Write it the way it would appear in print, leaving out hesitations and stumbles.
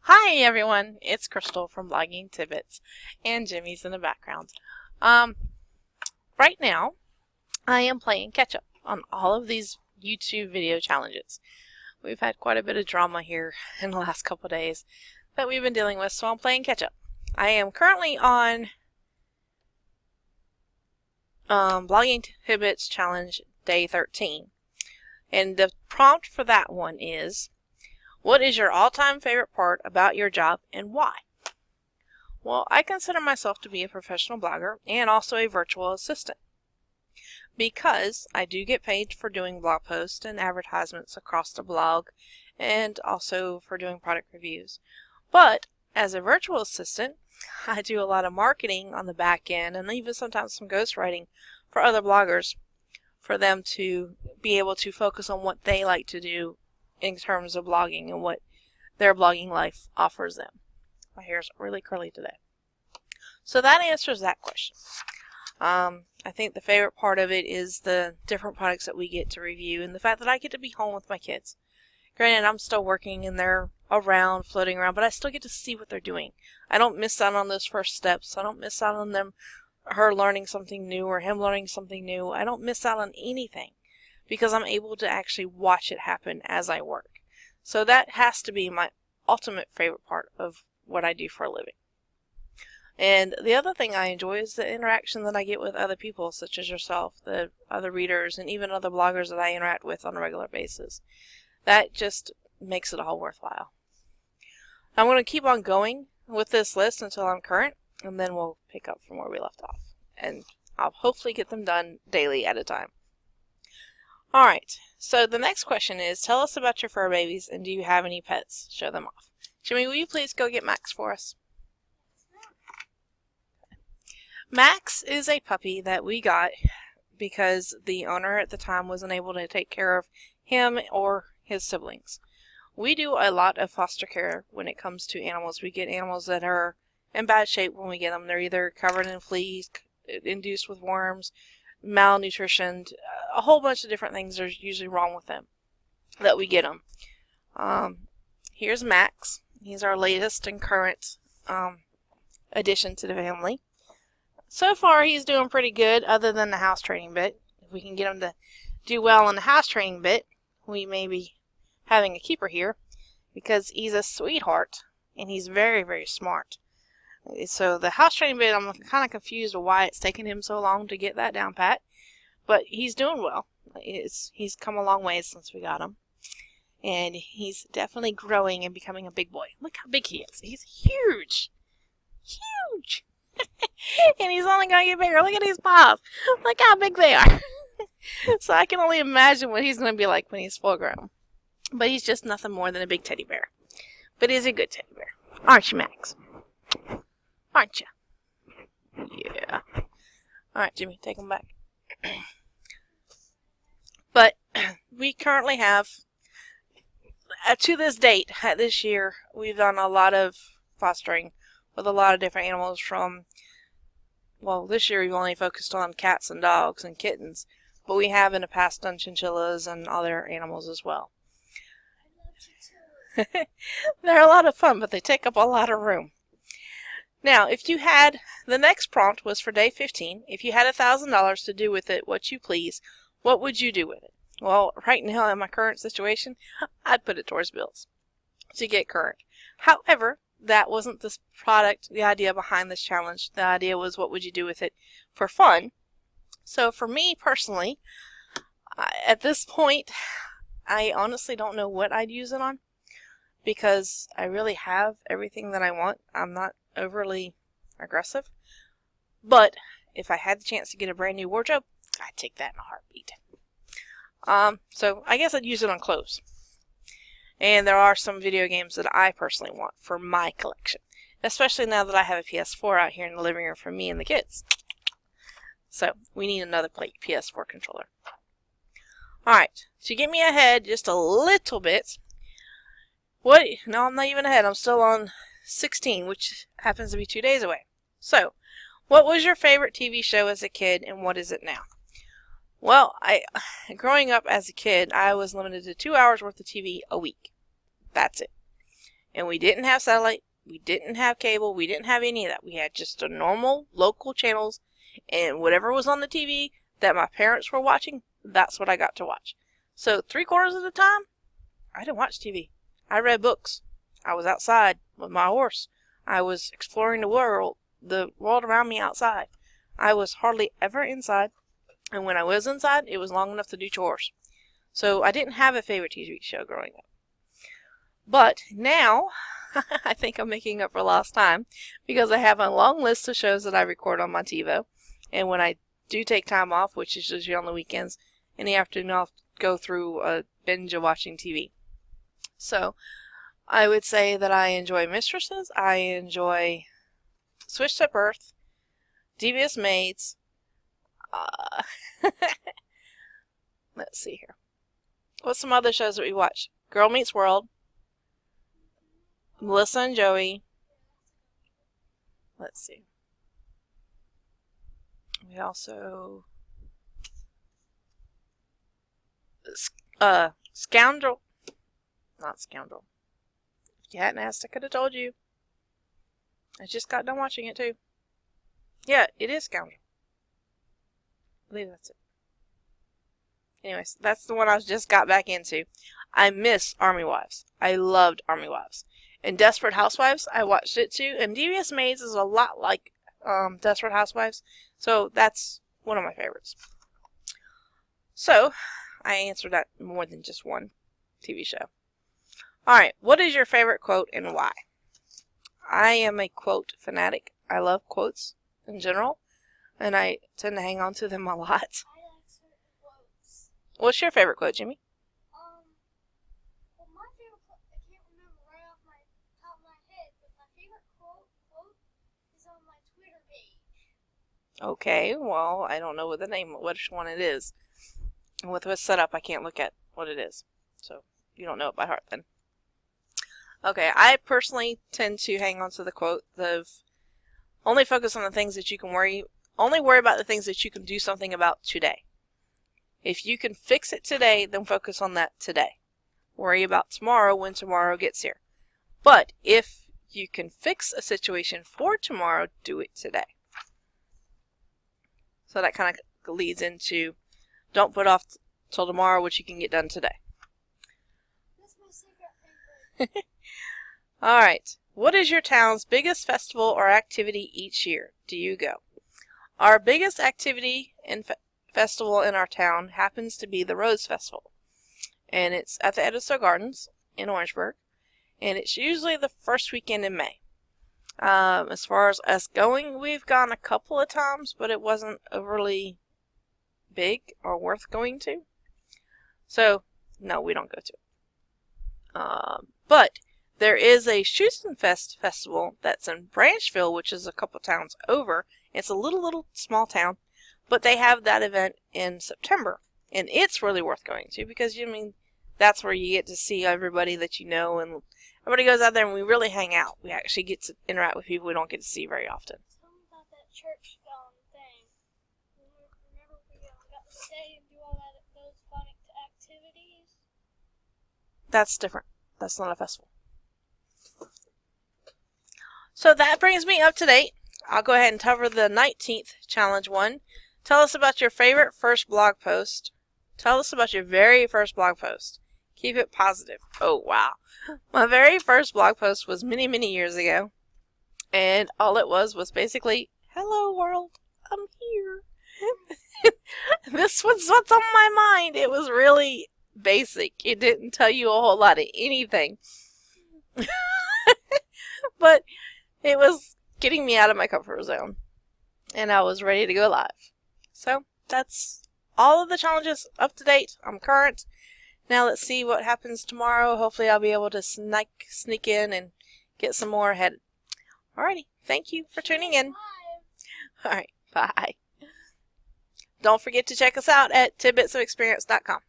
Hi everyone, it's Crystal from Blogging Tidbits, and Jimmy's in the background. Um, right now, I am playing catch up on all of these YouTube video challenges. We've had quite a bit of drama here in the last couple of days that we've been dealing with, so I'm playing catch up. I am currently on Blogging Tidbits Challenge Day 13, and the prompt for that one is, what is your all-time favorite part about your job and why? Well, I consider myself to be a professional blogger and also a virtual assistant because I do get paid for doing blog posts and advertisements across the blog and also for doing product reviews. But as a virtual assistant, I do a lot of marketing on the back end and even sometimes some ghostwriting for other bloggers for them to be able to focus on what they like to do in terms of blogging and what their blogging life offers them. My hair's really curly today. So that answers that question. I think the favorite part of it is the different products that we get to review and the fact that I get to be home with my kids. Granted, I'm still working and they're around, floating around, but I still get to see what they're doing. I don't miss out on those first steps. I don't miss out on her learning something new or him learning something new. I don't miss out on anything because I'm able to actually watch it happen as I work. So that has to be my ultimate favorite part of what I do for a living. And the other thing I enjoy is the interaction that I get with other people, such as yourself, the other readers, and even other bloggers that I interact with on a regular basis. That just makes it all worthwhile. I'm going to keep on going with this list until I'm current, and then we'll pick up from where we left off. And I'll hopefully get them done daily at a time. Alright, so the next question is, tell us about your fur babies, and do you have any pets? Show them off. Jimmy, will you please go get Max for us? Max is a puppy that we got because the owner at the time wasn't able to take care of him or his siblings. We do a lot of foster care when it comes to animals. We get animals that are in bad shape when we get them. They're either covered in fleas, induced with worms, malnutrition, a whole bunch of different things are usually wrong with them that we get them. Here's Max. He's our latest and current addition to the family. So far he's doing pretty good other than the house training bit. If we can get him to do well in the house training bit, we may be having a keeper here because he's a sweetheart and he's very, very smart. So the house training bit, I'm kind of confused of why it's taken him so long to get that down pat. But he's doing well. He's come a long way since we got him. And he's definitely growing and becoming a big boy. Look how big he is. He's huge. Huge. And he's only going to get bigger. Look at his paws. Look how big they are. So I can only imagine what he's going to be like when he's full grown. But he's just nothing more than a big teddy bear. But he's a good teddy bear. Aren't you, Max? Aren't you? Yeah. Alright, Jimmy, take him back. But we currently have, to this date, this year, we've done a lot of fostering with a lot of different animals from, well, this year we've only focused on cats and dogs and kittens, but we have in the past done chinchillas and other animals as well. They're a lot of fun, but they take up a lot of room. Now, if you had, the next prompt was for day 15. If you had $1,000 to do with it what you please, what would you do with it? Well, right now in my current situation, I'd put it towards bills to get current. However, that wasn't the idea behind this challenge. The idea was what would you do with it for fun. So for me personally, at this point, I honestly don't know what I'd use it on because I really have everything that I want. I'm not overly aggressive, but if I had the chance to get a brand new wardrobe, I'd take that in a heartbeat. So I guess I'd use it on clothes. And there are some video games that I personally want for my collection, especially now that I have a PS4 out here in the living room for me and the kids. So we need another PS4 controller. Alright, to get me ahead just a little bit, no, I'm not even ahead. I'm still on 16, which happens to be 2 days away. So, what was your favorite TV show as a kid, and what is it now? Well, growing up as a kid, I was limited to 2 hours worth of TV a week. That's it. And we didn't have satellite, we didn't have cable, we didn't have any of that. We had just a normal local channels, and whatever was on the TV that my parents were watching, that's what I got to watch. So 3/4 of the time, I didn't watch TV. I read books. I was outside with my horse. I was exploring the world around me outside. I was hardly ever inside, and when I was inside, it was long enough to do chores. So I didn't have a favorite TV show growing up. But now, I think I'm making up for lost time, because I have a long list of shows that I record on my TiVo, and when I do take time off, which is usually on the weekends, in the afternoon I'll go through a binge of watching TV. So, I would say that I enjoy Mistresses, I enjoy Switched at Birth, Devious Maids, let's see here. What's some other shows that we watch? Girl Meets World, Melissa and Joey. Let's see. We also Scoundrel. Not Scoundrel. If you hadn't asked, I could have told you. I just got done watching it too. Yeah, it is Scoundrel. I believe that's it. Anyways, that's the one I just got back into. I miss Army Wives. I loved Army Wives. And Desperate Housewives, I watched it too. And Devious Maids is a lot like Desperate Housewives. So that's one of my favorites. So, I answered that more than just one TV show. Alright, what is your favorite quote and why? I am a quote fanatic. I love quotes in general. And I tend to hang on to them a lot. I like certain quotes. What's your favorite quote, Jimmy? Well, my favorite quote, I can't remember right off my top of my head, but my favorite quote is on my Twitter page. Okay, well, I don't know which one it is. And with what's set up, I can't look at what it is. So, you don't know it by heart then. Okay, I personally tend to hang on to the quote of only focus on the things that you can only worry about the things that you can do something about today. If you can fix it today, then focus on that today. Worry about tomorrow when tomorrow gets here. But if you can fix a situation for tomorrow, do it today. So that kind of leads into don't put off till tomorrow what you can get done today. That's my secret favorite. Alright, what is your town's biggest festival or activity each year? Do you go? Our biggest activity and festival in our town happens to be the Rose Festival. And it's at the Edison Gardens in Orangeburg. And it's usually the first weekend in May. As far as us going, we've gone a couple of times, but it wasn't overly big or worth going to. So, no, we don't go to it. But there is a Schustenfest festival that's in Branchville, which is a couple towns over. It's a little small town, but they have that event in September. And it's really worth going to because, that's where you get to see everybody that you know, and everybody goes out there and we really hang out. We actually get to interact with people we don't get to see very often. Tell me about that church thing. Remember we got to stay and do all those fun activities? That's different. That's not a festival. So that brings me up to date. I'll go ahead and cover the 19th challenge one. Tell us about your favorite first blog post. Tell us about your very first blog post. Keep it positive. Oh, wow. My very first blog post was many years ago. And all it was basically, hello world, I'm here. This was what's on my mind. It was really basic. It didn't tell you a whole lot of anything. But it was getting me out of my comfort zone. And I was ready to go live. So, that's all of the challenges up to date. I'm current. Now let's see what happens tomorrow. Hopefully I'll be able to sneak in and get some more ahead. Alrighty. Thank you for tuning in. Alright. Bye. Don't forget to check us out at tidbitsofexperience.com.